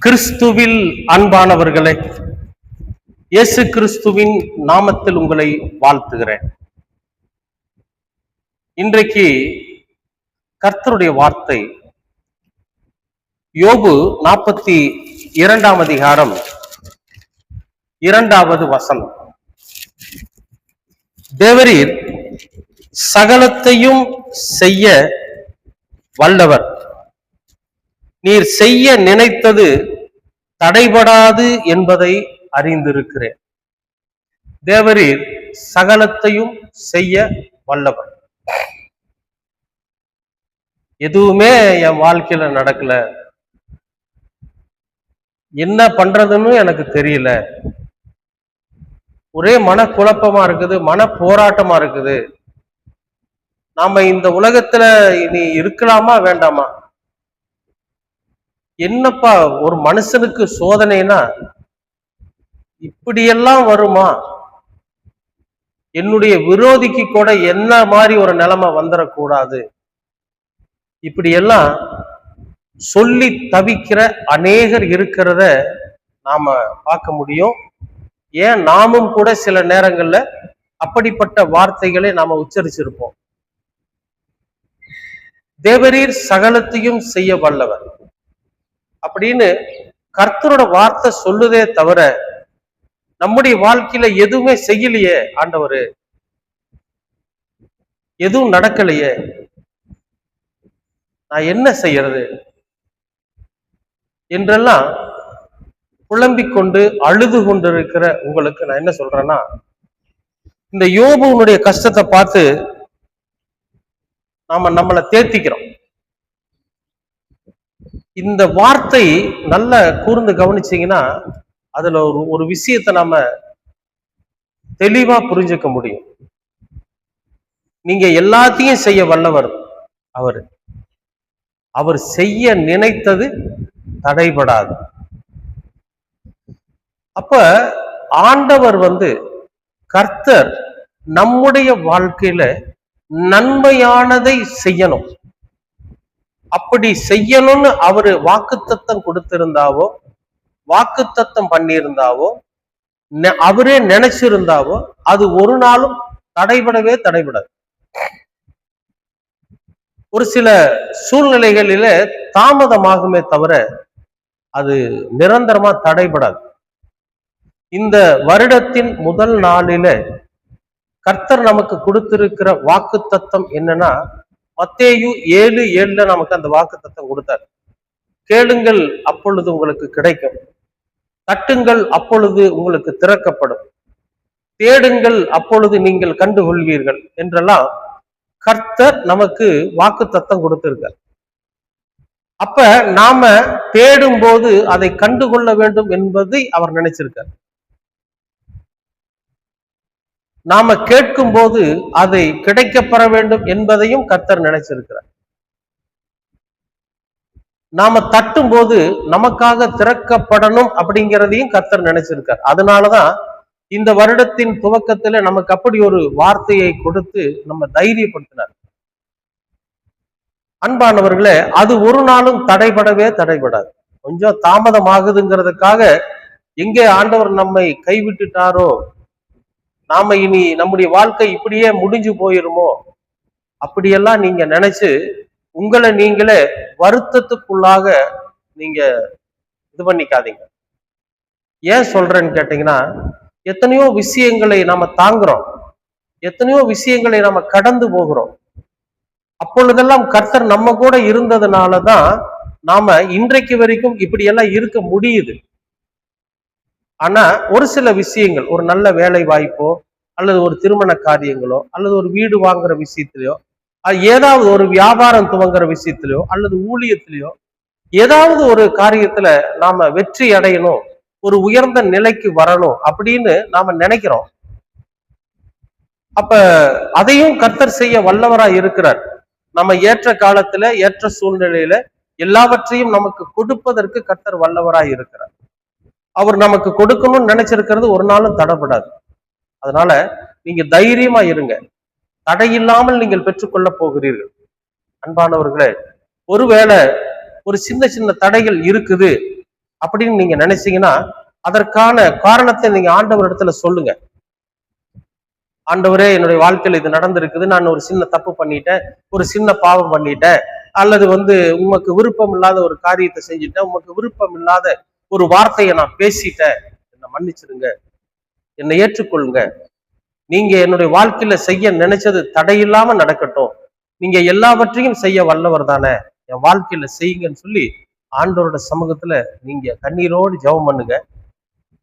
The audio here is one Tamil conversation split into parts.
கிறிஸ்துவில் அன்பானவர்களே, இயேசு கிறிஸ்துவின் நாமத்தில் உங்களை வாழ்த்துகிறேன். இன்றைக்கு கர்த்தருடைய வார்த்தை யோபு 42 அதிகாரம் 2வது வசனம். தேவரீர் சகலத்தையும் செய்ய வல்லவர், நீர் செய்ய நினைத்தது தடைபடாது என்பதை அறிந்திருக்கிறேன். தேவரீர் சகலத்தையும் செய்ய வல்லவர். எதுவுமே என் வாழ்க்கையில நடக்கல, என்ன பண்றதுன்னு எனக்கு தெரியல, ஒரே மனக்குழப்பமா இருக்குது, மன போராட்டமா இருக்குது, நாம இந்த உலகத்துல இனி இருக்கலாமா வேண்டாமா, என்னப்பா ஒரு மனுஷனுக்கு சோதனைனா இப்படியெல்லாம் வருமா, என்னுடைய விரோதிக்கு கூட என்ன மாதிரி ஒரு நிலைமை வந்துடக்கூடாது, இப்படியெல்லாம் சொல்லி தவிக்கிற அநேகர் இருக்கிறத நாம பார்க்க முடியும். ஏன் நாமும் கூட சில நேரங்கள்ல அப்படிப்பட்ட வார்த்தைகளை நாம உச்சரிச்சிருப்போம். தேவரீர் சகலத்தையும் செய்ய வல்லவர் அப்படின்னு கர்த்தரோட வார்த்தை சொல்லுதே தவிர நம்முடைய வாழ்க்கையில எதுவுமே செய்யலையே, ஆண்டவரு எதுவும் நடக்கலையே, நான் என்ன செய்யறது என்றெல்லாம் புலம்பிக் கொண்டு அழுது கொண்டிருக்கிற உங்களுக்கு நான் என்ன சொல்றேன்னா, இந்த யோபுனுடைய கஷ்டத்தை பார்த்து நாம நம்மளை தேர்த்திக்கிறோம். இந்த வார்த்தை நல்ல கூர்ந்து கவனிச்சீங்கன்னா அதுல ஒரு விஷயத்தை நாம தெளிவா புரிஞ்சுக்க முடியும். நீங்க எல்லாத்தையும் செய்ய வல்லவர் அவரு, அவர் செய்ய நினைத்தது தடைபடாது. அப்ப ஆண்டவர் கர்த்தர் நம்முடைய வாழ்க்கையில நன்மையானதை செய்யணும். அப்படி செய்யணும்னு அவரு வாக்குத்தத்தம் கொடுத்திருந்தாவோ, வாக்குத்தத்தம் பண்ணியிருந்தாவோ, அவரே நினைச்சிருந்தாவோ அது ஒரு நாளும் தடைபடாது. ஒரு சில சூழ்நிலைகளில தாமதமாகுமே தவிர அது நிரந்தரமா தடைபடாது. இந்த வருடத்தின் முதல் நாளில கர்த்தர் நமக்கு கொடுத்திருக்கிற வாக்குத்தத்தம் என்னன்னா, மத்தேயு 7:7 நமக்கு அந்த வாக்குத்தத்தம் கொடுத்தார். கேளுங்கள் அப்பொழுது உங்களுக்கு கிடைக்கும், தட்டுங்கள் அப்பொழுது உங்களுக்கு திறக்கப்படும், தேடுங்கள் அப்பொழுது நீங்கள் கண்டுகொள்வீர்கள் என்றெல்லாம் கர்த்தர் நமக்கு வாக்குத்தத்தம் கொடுத்திருக்கார். அப்ப நாம தேடும் போது அதை கண்டுகொள்ள வேண்டும் என்பதை அவர் நினைச்சிருக்கார். நாம கேட்கும் போது அதை கிடைக்கப்பெற வேண்டும் என்பதையும் கர்த்தர் நினைச்சிருக்கிறார். நாம தட்டும் போது நமக்காக திறக்கப்படணும் அப்படிங்கிறதையும் கர்த்தர் நினைச்சிருக்கார். அதனாலதான் இந்த வருடத்தின் துவக்கத்துல நமக்கு அப்படி ஒரு வார்த்தையை கொடுத்து நம்ம தைரியப்படுத்தினார். அன்பானவர்களே, அது ஒரு நாளும் தடைபடாது. கொஞ்சம் தாமதமாகுதுங்கிறதுக்காக எங்கே ஆண்டவர் நம்மை கைவிட்டுட்டாரோ, நாம இனி நம்முடைய வாழ்க்கை இப்படியே முடிஞ்சு போயிருமோ, அப்படியெல்லாம் நீங்க நினைச்சு உங்களை நீங்களே வருத்தத்துக்குள்ளாக நீங்க இது பண்ணிக்காதீங்க. ஏன் சொல்றேன்னு கேட்டீங்கன்னா, எத்தனையோ விஷயங்களை நாம தாங்குறோம், எத்தனையோ விஷயங்களை நாம கடந்து போகிறோம். அப்பொழுதெல்லாம் கர்த்தர் நம்ம கூட இருந்ததுனாலதான் நாம இன்றைக்கு வரைக்கும் இப்படியெல்லாம் இருக்க முடியுது. ஆனா ஒரு சில விஷயங்கள், ஒரு நல்ல வேலை வாய்ப்போ அல்லது ஒரு திருமண காரியங்களோ அல்லது ஒரு வீடு வாங்குற விஷயத்திலையோ, ஏதாவது ஒரு வியாபாரம் துவங்குற விஷயத்திலையோ அல்லது ஊழியத்திலையோ, ஏதாவது ஒரு காரியத்துல நாம வெற்றி அடையணும், ஒரு உயர்ந்த நிலைக்கு வரணும் அப்படின்னு நாம நினைக்கிறோம். அப்ப அதையும் கர்த்தர் செய்ய வல்லவரா இருக்கிறார். நம்ம ஏற்ற காலத்துல ஏற்ற சூழ்நிலையில எல்லாவற்றையும் நமக்கு கொடுப்பதற்கு கர்த்தர் வல்லவரா இருக்கிறார். அவர் நமக்கு கொடுக்கணும்னு நினைச்சிருக்கிறது ஒரு நாளும் தடைபடாது. அதனால நீங்க தைரியமா இருங்க, தடையில்லாமல் நீங்கள் பெற்றுக்கொள்ள போகிறீர்கள். அன்பானவர்களே, ஒருவேளை ஒரு சின்ன சின்ன தடைகள் இருக்குது, அப்படின்னு நீங்க நினைச்சீங்கன்னா அதற்கான காரணத்தை நீங்க ஆண்டவர் இடத்துல சொல்லுங்க. ஆண்டவரே, என்னுடைய வாழ்க்கையில இது நடந்திருக்குது, நான் ஒரு சின்ன தப்பு பண்ணிட்டேன், ஒரு சின்ன பாவம் பண்ணிட்டேன், அல்லது உமக்கு விருப்பம் இல்லாத ஒரு காரியத்தை செஞ்சுட்டேன், உமக்கு விருப்பம் இல்லாத ஒரு வார்த்தையை நான் பேசிட்டேன், என்னை மன்னிச்சிருங்க, என்னை ஏற்றுக்கொள்ளுங்க, நீங்க என்னுடைய வாழ்க்கையில செய்ய நினைச்சது தடையில்லாம நடக்கட்டும், நீங்க எல்லாவற்றையும் செய்ய வல்லவர் தானே, என் வாழ்க்கையில செய்யுங்கன்னு சொல்லி ஆண்டவரோட சமூகத்துல நீங்க கண்ணீரோடு ஜெபம் பண்ணுங்க.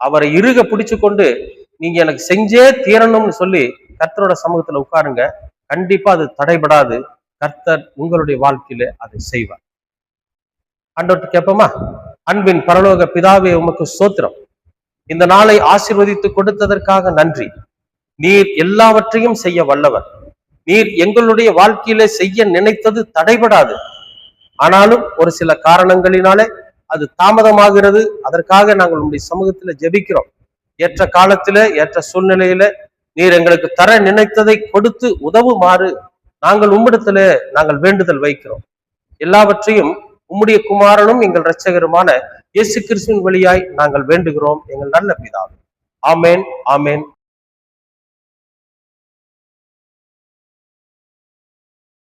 அவரை இறுக பிடிச்சு கொண்டு நீங்க எனக்கு செஞ்சே தீரணும்னு சொல்லி கர்த்தரோட சமூகத்துல உட்காருங்க. கண்டிப்பா அது தடைபடாது. கர்த்தர் உங்களுடைய வாழ்க்கையில அதை செய்வார். ஆண்டவர்கிட்ட கேட்போமா? அன்பின் பரலோக பிதாவே, உமக்கு ஸ்தோத்திரம். இந்த நாளை ஆசீர்வதித்து கொடுத்ததற்காக நன்றி. நீர் எல்லாவற்றையும் செய்ய வல்லவர். நீர் எங்களுடைய வாழ்க்கையில செய்ய நினைத்தது தடைபடாது. ஆனாலும் ஒரு சில காரணங்களினாலே அது தாமதமாகிறது. அதற்காக நாங்கள் உங்களுடைய சமூகத்துல ஜெபிக்கிறோம். ஏற்ற காலத்தில, ஏற்ற சூழ்நிலையில நீர் எங்களுக்கு தர நினைத்ததை கொடுத்து உதவுமாறு நாங்கள் வேண்டுதல் வைக்கிறோம். எல்லாவற்றையும் உம்முடைய குமாரனும் எங்கள் இரட்சகருமான இயேசு கிறிஸ்துவின் வழியாய் நாங்கள் வேண்டுகிறோம், எங்கள் நல்ல பிதாவே. ஆமேன், ஆமேன்.